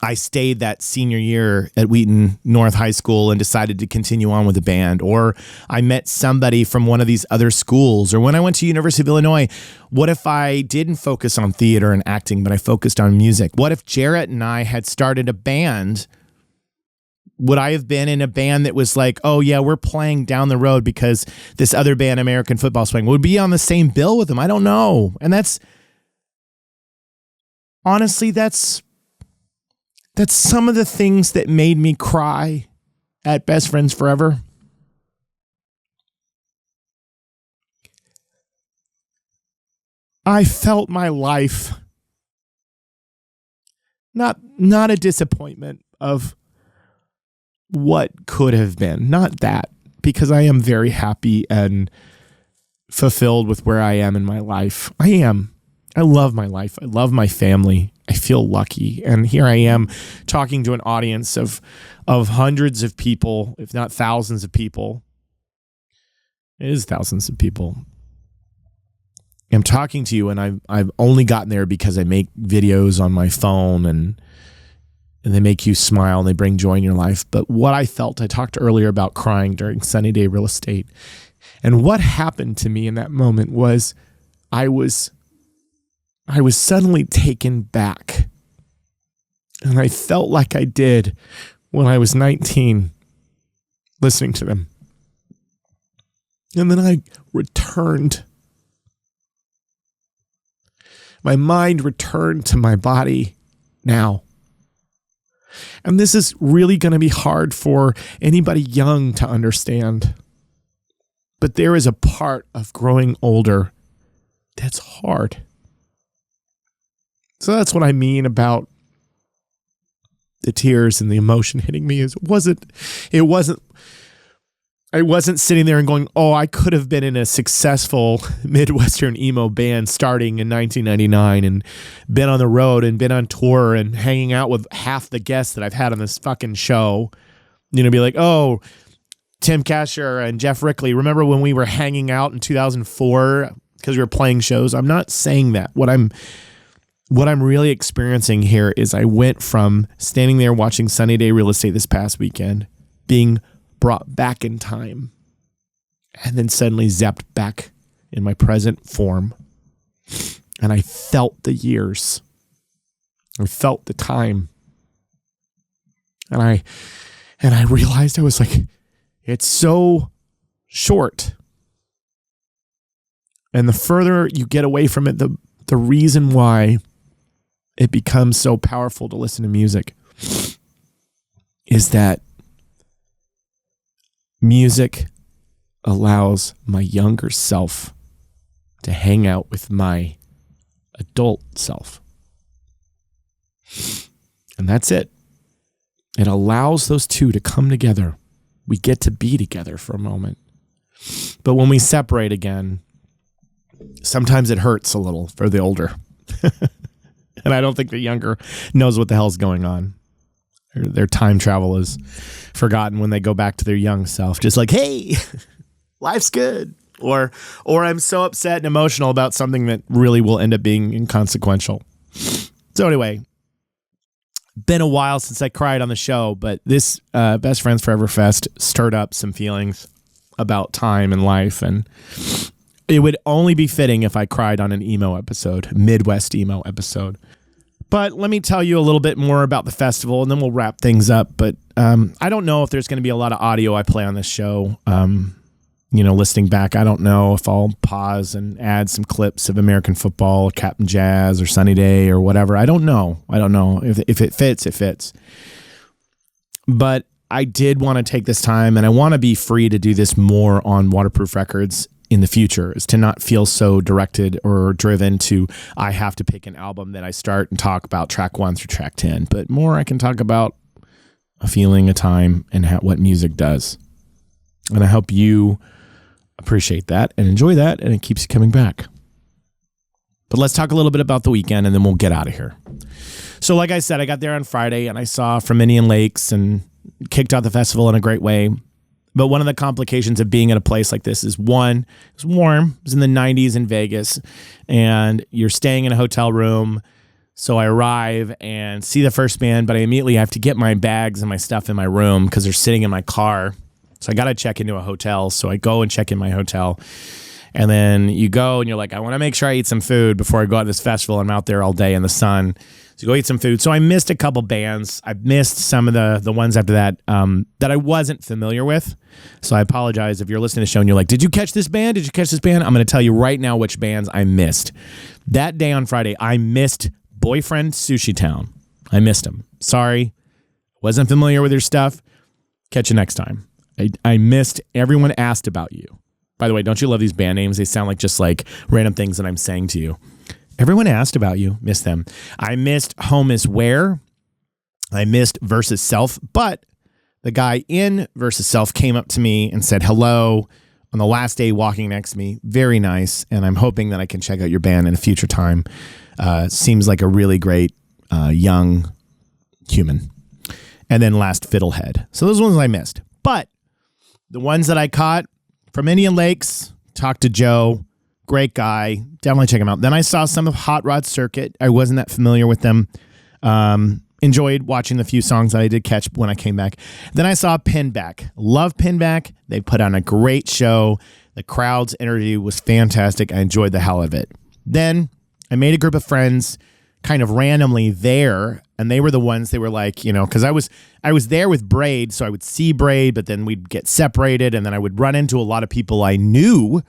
I stayed that senior year at Wheaton North High School and decided to continue on with the band, or I met somebody from one of these other schools, or when I went to University of Illinois, what if I didn't focus on theater and acting, but I focused on music? What if Jarrett and I had started a band? Would I have been in a band that was like, oh yeah, we're playing down the road because this other band, American Football Swing, would be on the same bill with them? I don't know. And that's some of the things that made me cry at Best Friends Forever. I felt my life not a disappointment of what could have been. Not that, because I am very happy and fulfilled with where I am in my life. I am. I love my life. I love my family. I feel lucky. And here I am talking to an audience of hundreds of people, if not thousands of people. It is thousands of people. I'm talking to you, and I've only gotten there because I make videos on my phone, and they make you smile and they bring joy in your life. But what I felt, I talked earlier about crying during Sunny Day Real Estate. And what happened to me in that moment was I was suddenly taken back. And I felt like I did when I was 19 listening to them. And then I returned. My mind returned to my body now. And this is really going to be hard for anybody young to understand. But there is a part of growing older that's hard. So that's what I mean about the tears and the emotion hitting me. I wasn't sitting there and going, oh, I could have been in a successful Midwestern emo band starting in 1999 and been on the road and been on tour and hanging out with half the guests that I've had on this fucking show. You know, be like, oh, Tim Kasher and Jeff Rickley, remember when we were hanging out in 2004 because we were playing shows? I'm not saying that. What I'm really experiencing here is I went from standing there watching Sunny Day Real Estate this past weekend, being brought back in time, and then suddenly zapped back in my present form. And I felt the years. I felt the time. And I realized I was like, it's so short. And the further you get away from it, the reason why it becomes so powerful to listen to music is that music allows my younger self to hang out with my adult self. And that's it. It allows those two to come together. We get to be together for a moment. But when we separate again, sometimes it hurts a little for the older. And I don't think the younger knows what the hell's going on. Their time travel is forgotten when they go back to their young self. Just like, hey, life's good. Or I'm so upset and emotional about something that really will end up being inconsequential. So anyway, been a while since I cried on the show, but this Best Friends Forever Fest stirred up some feelings about time and life, and it would only be fitting if I cried on an emo episode, Midwest Emo episode. But let me tell you a little bit more about the festival, and then we'll wrap things up. But I don't know if there's going to be a lot of audio I play on this show. Listening back, I don't know if I'll pause and add some clips of American football, Captain Jazz, or Sunny Day, or whatever. I don't know. If it fits, it fits. But I did want to take this time, and I want to be free to do this more on Waterproof Records in the future, is to not feel so directed or driven to, I have to pick an album that I start and talk about track 1 through track 10, but more I can talk about a feeling, a time, and what music does. And I hope you appreciate that and enjoy that, and it keeps you coming back. But let's talk a little bit about the weekend, and then we'll get out of here. So like I said, I got there on Friday, and I saw From Indian Lakes and kicked out the festival in a great way. But one of the complications of being at a place like this is, one, it's warm. It was in the 90s in Vegas, and you're staying in a hotel room. So I arrive and see the first band, but I immediately have to get my bags and my stuff in my room because they're sitting in my car. So I got to check into a hotel. So I go and check in my hotel. And then you go and you're like, I want to make sure I eat some food before I go out to this festival. I'm out there all day in the sun. So go eat some food. So I missed a couple bands. I missed some of the ones after that that I wasn't familiar with. So I apologize if you're listening to the show and you're like, did you catch this band? Did you catch this band? I'm going to tell you right now which bands I missed. That day on Friday, I missed Boyfriend Sushi Town. I missed them. Sorry. Wasn't familiar with your stuff. Catch you next time. I missed Everyone Asked About You. By the way, don't you love these band names? They sound like just like random things that I'm saying to you. Everyone Asked About You. Missed them. I missed Home Is Where. I missed Versus Self. But the guy in Versus Self came up to me and said hello on the last day walking next to me. Very nice. And I'm hoping that I can check out your band in a future time. Seems like a really great young human. And then last, Fiddlehead. So those ones I missed. But the ones that I caught, From Indian Lakes, talked to Joe, great guy, definitely check him out. Then I saw some of Hot Rod Circuit. I wasn't that familiar with them. Enjoyed watching the few songs that I did catch when I came back. Then I saw Pinback. Love Pinback. They put on a great show. The crowd's interview was fantastic. I enjoyed the hell of it. Then I made a group of friends kind of randomly there, and they were the ones, they were like, because I was there with Braid, so I would see Braid, but then we'd get separated, and then I would run into a lot of people I knew,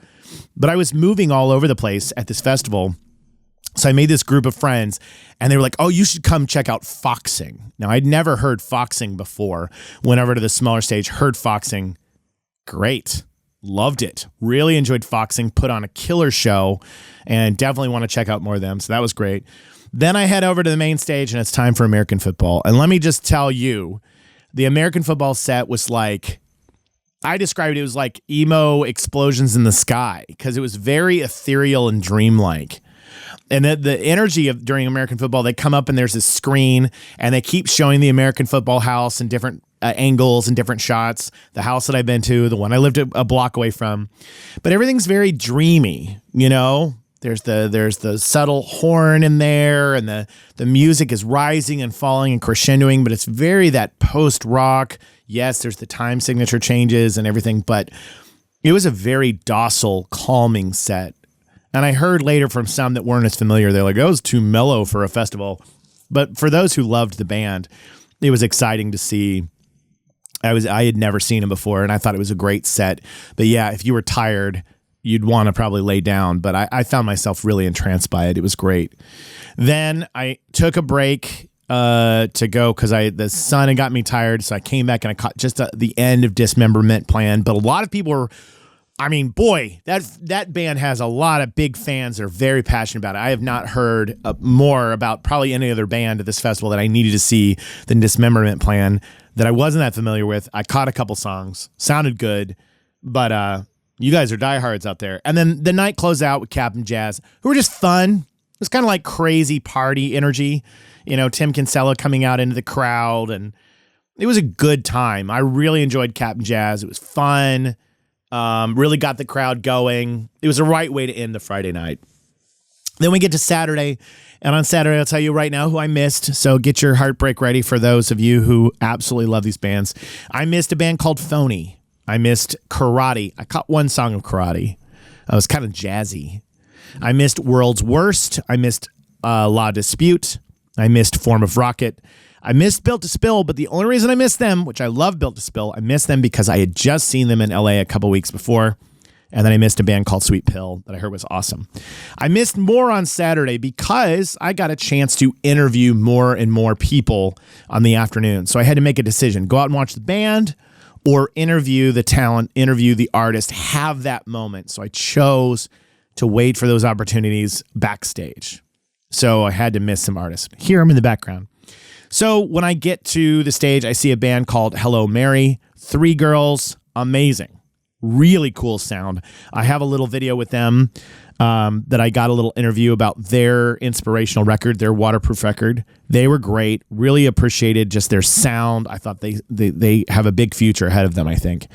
but I was moving all over the place at this festival. So I made this group of friends, and they were like, oh, you should come check out Foxing. Now, I'd never heard Foxing before. Went over to the smaller stage, heard Foxing. Great. Loved it. Really enjoyed Foxing. Put on a killer show, and definitely want to check out more of them. So that was great. Then I head over to the main stage, and it's time for American football. And let me just tell you, the American football set was like, I described it was like emo explosions in the sky, because it was very ethereal and dreamlike. And the energy of during American football, they come up and there's this screen, and they keep showing the American football house in different angles and different shots. The house that I've been to, the one I lived a block away from, but everything's very dreamy, There's the subtle horn in there, and the music is rising and falling and crescendoing, but it's very that post-rock. Yes, there's the time signature changes and everything, but it was a very docile, calming set. And I heard later from some that weren't as familiar, they're like, that was too mellow for a festival. But for those who loved the band, it was exciting to see. I had never seen them before, and I thought it was a great set. But yeah, if you were tired, you'd want to probably lay down, but I found myself really entranced by it. It was great. Then I took a break to go because the sun had got me tired, so I came back and I caught just the end of Dismemberment Plan. But a lot of people were I mean, boy, that band has a lot of big fans that are very passionate about it. I have not heard more about probably any other band at this festival that I needed to see than Dismemberment Plan that I wasn't that familiar with. I caught a couple songs, sounded good, but you guys are diehards out there. And then the night closed out with Captain Jazz, who were just fun. It was kind of like crazy party energy. You know, Tim Kinsella coming out into the crowd, and it was a good time. I really enjoyed Captain Jazz. It was fun. Really got the crowd going. It was the right way to end the Friday night. Then we get to Saturday, and on Saturday, I'll tell you right now who I missed. So get your heartbreak ready for those of you who absolutely love these bands. I missed a band called Phony. I missed Karate. I caught one song of Karate. It was kind of jazzy. I missed World's Worst. I missed La Dispute. I missed Form of Rocket. I missed Built to Spill, but the only reason I missed them, which I love Built to Spill, I missed them because I had just seen them in LA a couple weeks before, and then I missed a band called Sweet Pill that I heard was awesome. I missed more on Saturday because I got a chance to interview more and more people on the afternoon. So I had to make a decision, go out and watch the band or interview the talent, interview the artist, have that moment. So I chose to wait for those opportunities backstage. So I had to miss some artists. Hear them in the background. So when I get to the stage, I see a band called Hello Mary, 3 girls, amazing, really cool sound. I have a little video with them that I got a little interview about their inspirational record, their waterproof record. They were great, really appreciated just their sound. I thought they have a big future ahead of them, I think.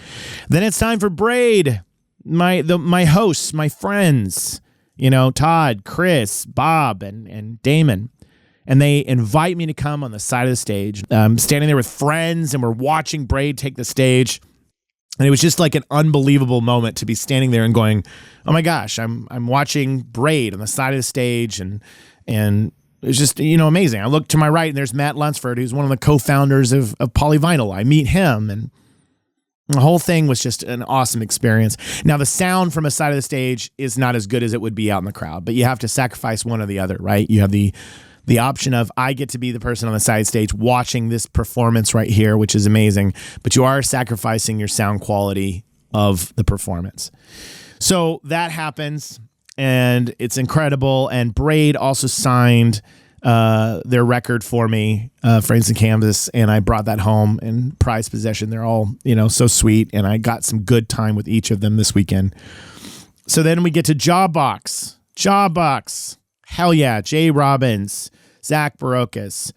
Then it's time for Braid, my hosts, my friends, you know, Todd, Chris, Bob, and Damon. And they invite me to come on the side of the stage. I'm standing there with friends, and we're watching Braid take the stage. And it was just like an unbelievable moment to be standing there and going, oh my gosh, I'm watching Braid on the side of the stage. And it was just, you know, amazing. I look to my right, and there's Matt Lunsford, who's one of the co-founders of Polyvinyl. I meet him, and the whole thing was just an awesome experience. Now, the sound from a side of the stage is not as good as it would be out in the crowd, but you have to sacrifice one or the other, right? You have the option of I get to be the person on the side stage watching this performance right here, which is amazing, but you are sacrificing your sound quality of the performance. So that happens, and it's incredible. And Braid also signed their record for me, Frames and Canvas, and I brought that home in prized possession. They're all, you know, so sweet, and I got some good time with each of them this weekend. So then we get to Jawbox. Hell yeah, Jay Robbins, Zach Barocas,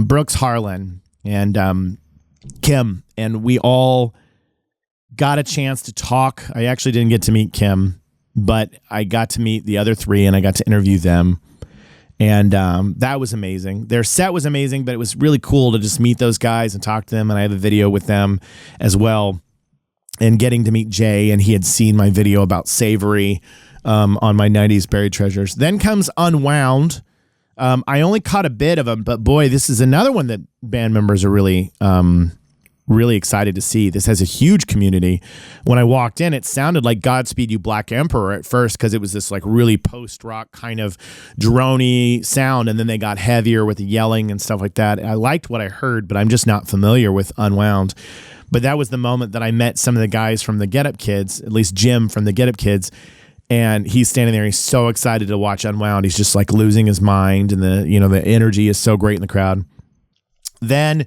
Brooks Harlan, and Kim. And we all got a chance to talk. I actually didn't get to meet Kim, but I got to meet the other 3, and I got to interview them. And that was amazing. Their set was amazing, but it was really cool to just meet those guys and talk to them. And I have a video with them as well. And getting to meet Jay, and he had seen my video about Savory on my 90s Buried Treasures. Then comes Unwound. I only caught a bit of them, but boy, this is another one that band members are really excited to see. This has a huge community. When I walked in, it sounded like Godspeed You Black Emperor at first, because it was this like really post-rock kind of droney sound, and then they got heavier with the yelling and stuff like that. I liked what I heard, but I'm just not familiar with Unwound. But that was the moment that I met some of the guys from the Get Up Kids, at least Jim from the Get Up Kids. And he's standing there. He's so excited to watch Unwound. He's just like losing his mind, and the energy is so great in the crowd. Then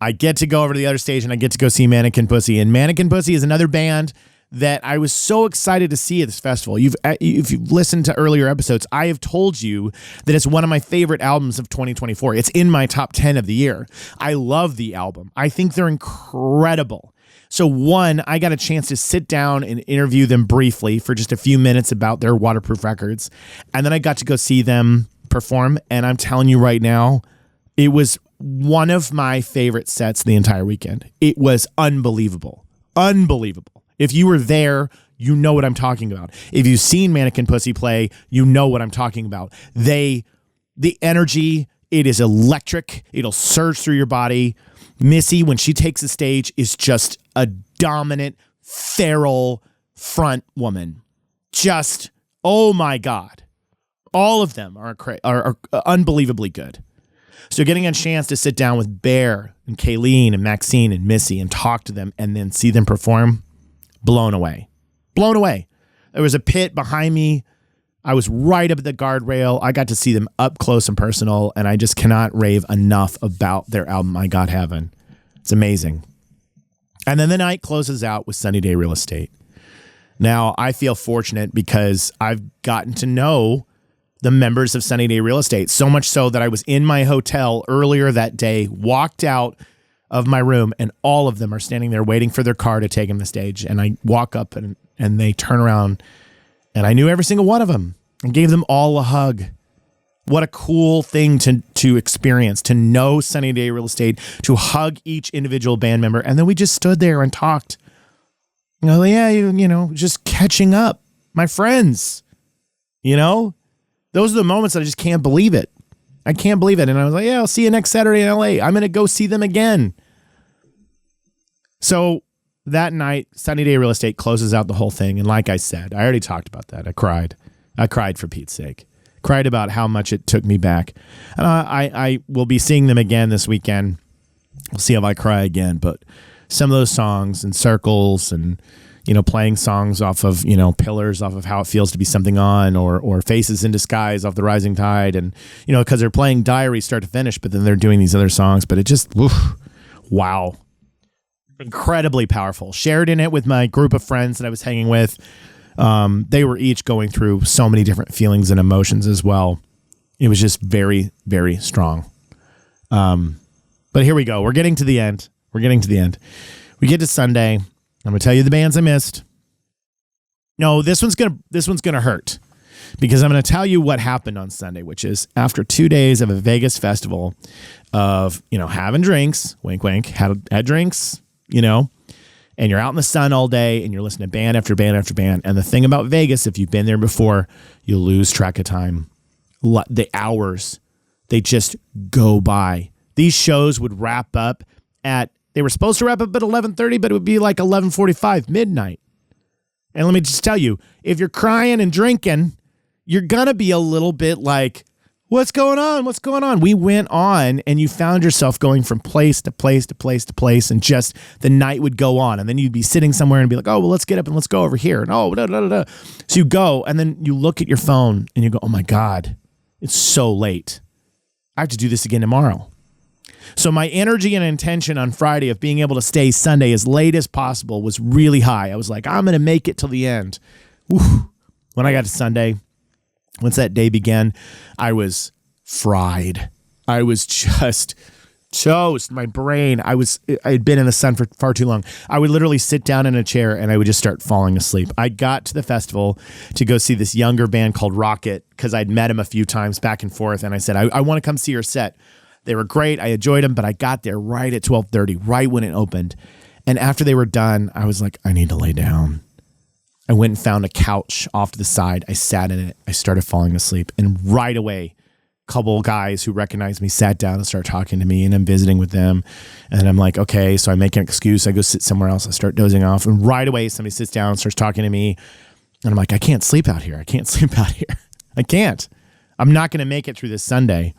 I get to go over to the other stage, and I get to go see Mannequin Pussy. And Mannequin Pussy is another band that I was so excited to see at this festival. If you've listened to earlier episodes, I have told you that it's one of my favorite albums of 2024. It's in my top 10 of the year. I love the album. I think they're incredible. So one, I got a chance to sit down and interview them briefly for just a few minutes about their waterproof records. And then I got to go see them perform. And I'm telling you right now, it was one of my favorite sets the entire weekend. It was unbelievable. Unbelievable. If you were there, you know what I'm talking about. If you've seen Mannequin Pussy play, you know what I'm talking about. The energy, it is electric. It'll surge through your body. Missy, when she takes the stage, is just a dominant, feral front woman. Just, oh my God. All of them are unbelievably good. So getting a chance to sit down with Bear and Kayleen and Maxine and Missy and talk to them and then see them perform, blown away. Blown away. There was a pit behind me. I was right up at the guardrail. I got to see them up close and personal, and I just cannot rave enough about their album, I Got Heaven. It's amazing. And then the night closes out with Sunny Day Real Estate. Now, I feel fortunate because I've gotten to know the members of Sunny Day Real Estate, so much so that I was in my hotel earlier that day, walked out of my room, and all of them are standing there waiting for their car to take them to the stage. And I walk up and they turn around, and I knew every single one of them and gave them all a hug. What a cool thing to experience, to know Sunny Day Real Estate, to hug each individual band member. And then we just stood there and talked. Just catching up. My friends, those are the moments that I just can't believe it. I can't believe it. And I was like, yeah, I'll see you next Saturday in LA. I'm going to go see them again. So that night, Sunny Day Real Estate closes out the whole thing. And like I said, I already talked about that. I cried. I cried for Pete's sake. Cried about how much it took me back. I will be seeing them again this weekend. We'll see if I cry again. But some of those songs and Circles and, playing songs off of, Pillars, off of How It Feels to Be Something On, or Faces in Disguise off the Rising Tide. And, because they're playing Diary start to finish, but then they're doing these other songs. But it just, wow. Incredibly powerful. Shared in it with my group of friends that I was hanging with. They were each going through so many different feelings and emotions as well. It was just very, very strong. But here we go. We're getting to the end. We get to Sunday. I'm going to tell you the bands I missed. No, this one's going to hurt because I'm going to tell you what happened on Sunday, which is after 2 days of a Vegas festival of, having drinks, wink, wink, had drinks, and you're out in the sun all day and you're listening to band after band after band. And the thing about Vegas, if you've been there before, you lose track of time. The hours, they just go by. These shows would wrap up they were supposed to wrap up at 11:30, but it would be like 11:45, midnight. And let me just tell you, if you're crying and drinking, you're going to be a little bit like, what's going on? What's going on? We went on and you found yourself going from place to place to place to place, and just the night would go on. And then you'd be sitting somewhere and be like, oh, well, let's get up and let's go over here. And So you go and then you look at your phone and you go, oh my God, it's so late. I have to do this again tomorrow. So my energy and intention on Friday of being able to stay Sunday as late as possible was really high. I was like, I'm going to make it till the end. Whew. When I got to Sunday, once that day began, I was fried. I was just toast. My brain, I had been in the sun for far too long. I would literally sit down in a chair and I would just start falling asleep. I got to the festival to go see this younger band called Rocket because I'd met him a few times back and forth. And I said, I want to come see your set. They were great. I enjoyed them, but I got there right at 12:30, right when it opened. And after they were done, I was like, I need to lay down. I went and found a couch off to the side. I sat in it. I started falling asleep. And right away, a couple guys who recognized me sat down and started talking to me, and I'm visiting with them. And I'm like, okay, so I make an excuse. I go sit somewhere else. I start dozing off. And right away, somebody sits down and starts talking to me. And I'm like, I can't sleep out here. I can't. I'm not going to make it through this Sunday.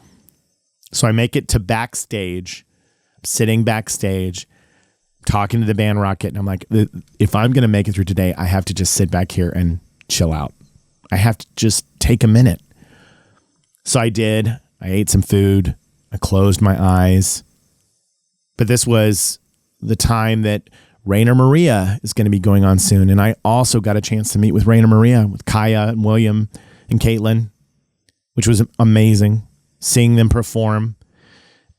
So I make it to backstage, sitting backstage, talking to the band Rocket. And I'm like, if I'm going to make it through today, I have to just sit back here and chill out. I have to just take a minute. So I did. I ate some food. I closed my eyes. But this was the time that Rainer Maria is going to be going on soon. And I also got a chance to meet with Rainer Maria, with Kaya and William and Caitlin, which was amazing. Seeing them perform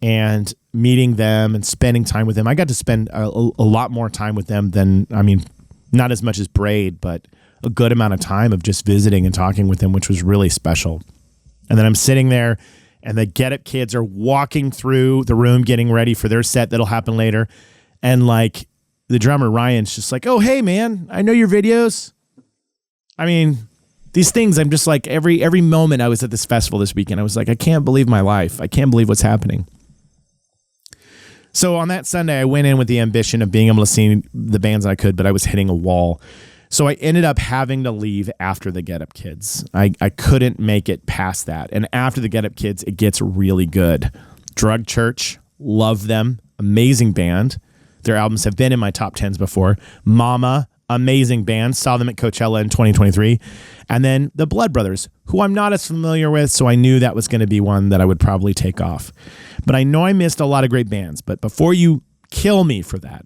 and meeting them and spending time with them. I got to spend a lot more time with them than, not as much as Braid, but a good amount of time of just visiting and talking with them, which was really special. And then I'm sitting there and the Get Up kids are walking through the room getting ready for their set that'll happen later. And like the drummer Ryan's just like, oh, hey, man, I know your videos. These things, I'm just like, every moment I was at this festival this weekend, I was like, I can't believe my life. I can't believe what's happening. So on that Sunday, I went in with the ambition of being able to see the bands I could, but I was hitting a wall. So I ended up having to leave after the Get Up Kids. I couldn't make it past that. And after the Get Up Kids, it gets really good. Drug Church, love them. Amazing band. Their albums have been in my top 10s before. Mama, amazing band. Saw them at Coachella in 2023. And then the Blood Brothers, who I'm not as familiar with, so I knew that was going to be one that I would probably take off. But I know I missed a lot of great bands. But before you kill me for that,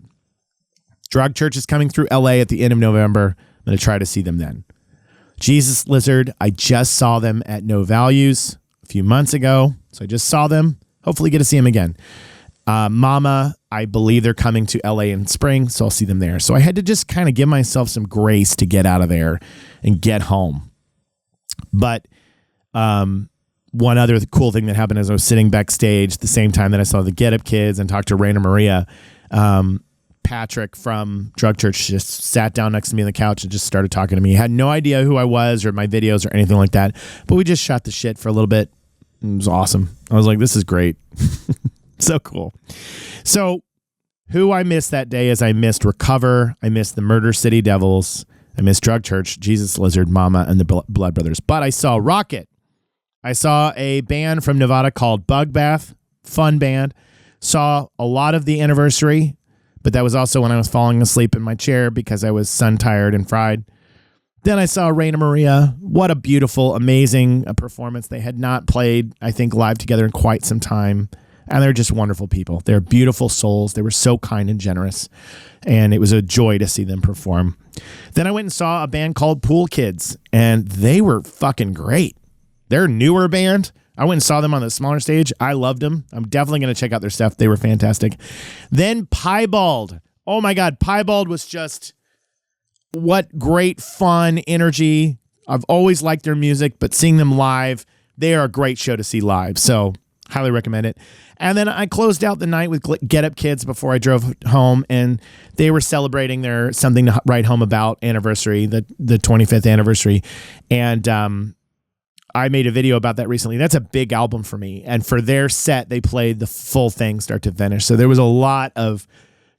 Drug Church is coming through LA at the end of November. I'm going to try to see them then. Jesus Lizard, I just saw them at No Values a few months ago. So I just saw them. Hopefully get to see them again. Mama, I believe they're coming to LA in spring, so I'll see them there. So I had to just kind of give myself some grace to get out of there and get home. But one other cool thing that happened is I was sitting backstage the same time that I saw the Get Up Kids and talked to Raina Maria. Patrick from Drug Church just sat down next to me on the couch and just started talking to me. He had no idea who I was or my videos or anything like that, but we just shot the shit for a little bit. It was awesome. I was like, this is great. So cool. So who I missed that day is I missed Recover. I missed the Murder City Devils. I missed Drug Church, Jesus Lizard, Mama, and the Blood Brothers. But I saw Rocket. I saw a band from Nevada called Bug Bath. Fun band. Saw a lot of the Anniversary, but that was also when I was falling asleep in my chair because I was sun-tired and fried. Then I saw Raina Maria. What a beautiful, amazing performance. They had not played, I think, live together in quite some time. And they're just wonderful people. They're beautiful souls. They were so kind and generous. And it was a joy to see them perform. Then I went and saw a band called Pool Kids. And they were fucking great. They're a newer band. I went and saw them on the smaller stage. I loved them. I'm definitely going to check out their stuff. They were fantastic. Then Piebald. Oh my God. Piebald was just what great fun energy. I've always liked their music, but seeing them live, they are a great show to see live. So highly recommend it. And then I closed out the night with Get Up Kids before I drove home, and they were celebrating their Something to Write Home About anniversary, the 25th anniversary. And I made a video about that recently. That's a big album for me. And for their set, they played the full thing start to finish. So there was a lot of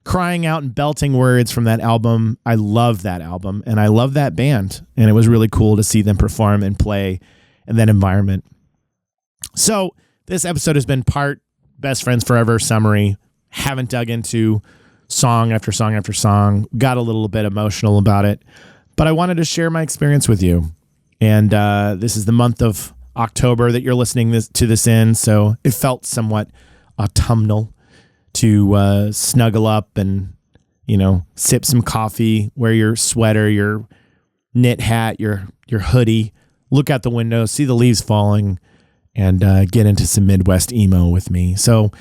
crying out and belting words from that album. I love that album, and I love that band. And it was really cool to see them perform and play in that environment. So this episode has been part Best Friends Forever summary. Haven't dug into song after song after song. Got a little bit emotional about it. But I wanted to share my experience with you. And this is the month of October that you're listening to this in. So it felt somewhat autumnal to snuggle up and, sip some coffee, wear your sweater, your knit hat, your hoodie, look out the window, see the leaves falling, and get into some Midwest emo with me. So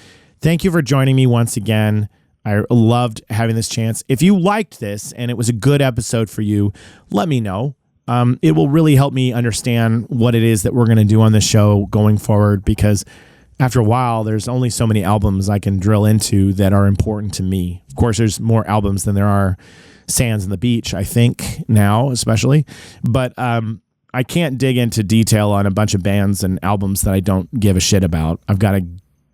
thank you for joining me once again. I loved having this chance. If you liked this and it was a good episode for you, let me know. It will really help me understand what it is that we're going to do on the show going forward, because after a while, there's only so many albums I can drill into that are important to me. Of course, there's more albums than there are sands on the beach, I think, now especially. But I can't dig into detail on a bunch of bands and albums that I don't give a shit about. I've got to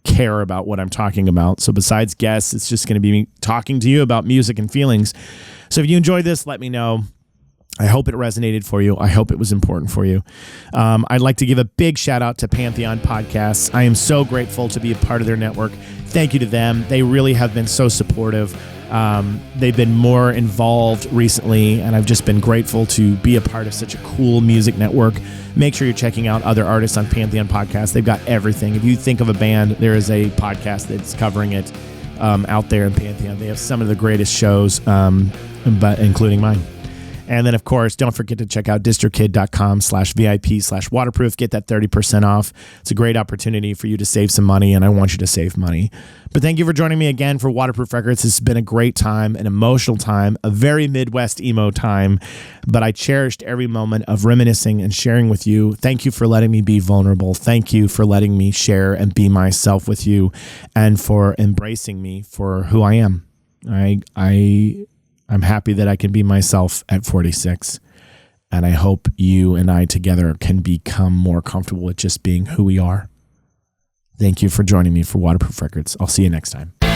care about what I'm talking about. So besides guests, it's just going to be me talking to you about music and feelings. So if you enjoyed this, let me know. I hope it resonated for you. I hope it was important for you. I'd like to give a big shout out to Pantheon Podcasts. I am so grateful to be a part of their network. Thank you to them. They really have been so supportive. They've been more involved recently, and I've just been grateful to be a part of such a cool music network. Make sure you're checking out other artists on Pantheon Podcasts. They've got everything. If you think of a band, there is a podcast that's covering it out there in Pantheon. They have some of the greatest shows, but including mine. And then, of course, don't forget to check out distrokid.com/VIP/waterproof. Get that 30% off. It's a great opportunity for you to save some money, and I want you to save money. But thank you for joining me again for Waterproof Records. It's been a great time, an emotional time, a very Midwest emo time, but I cherished every moment of reminiscing and sharing with you. Thank you for letting me be vulnerable. Thank you for letting me share and be myself with you, and for embracing me for who I am. I'm happy that I can be myself at 46, and I hope you and I together can become more comfortable with just being who we are. Thank you for joining me for Waterproof Records. I'll see you next time. Things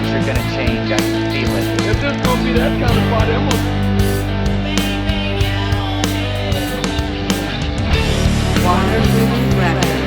are gonna change, I can feel it. If this gonna be that kind of party, I'm gonna... Waterproof Records.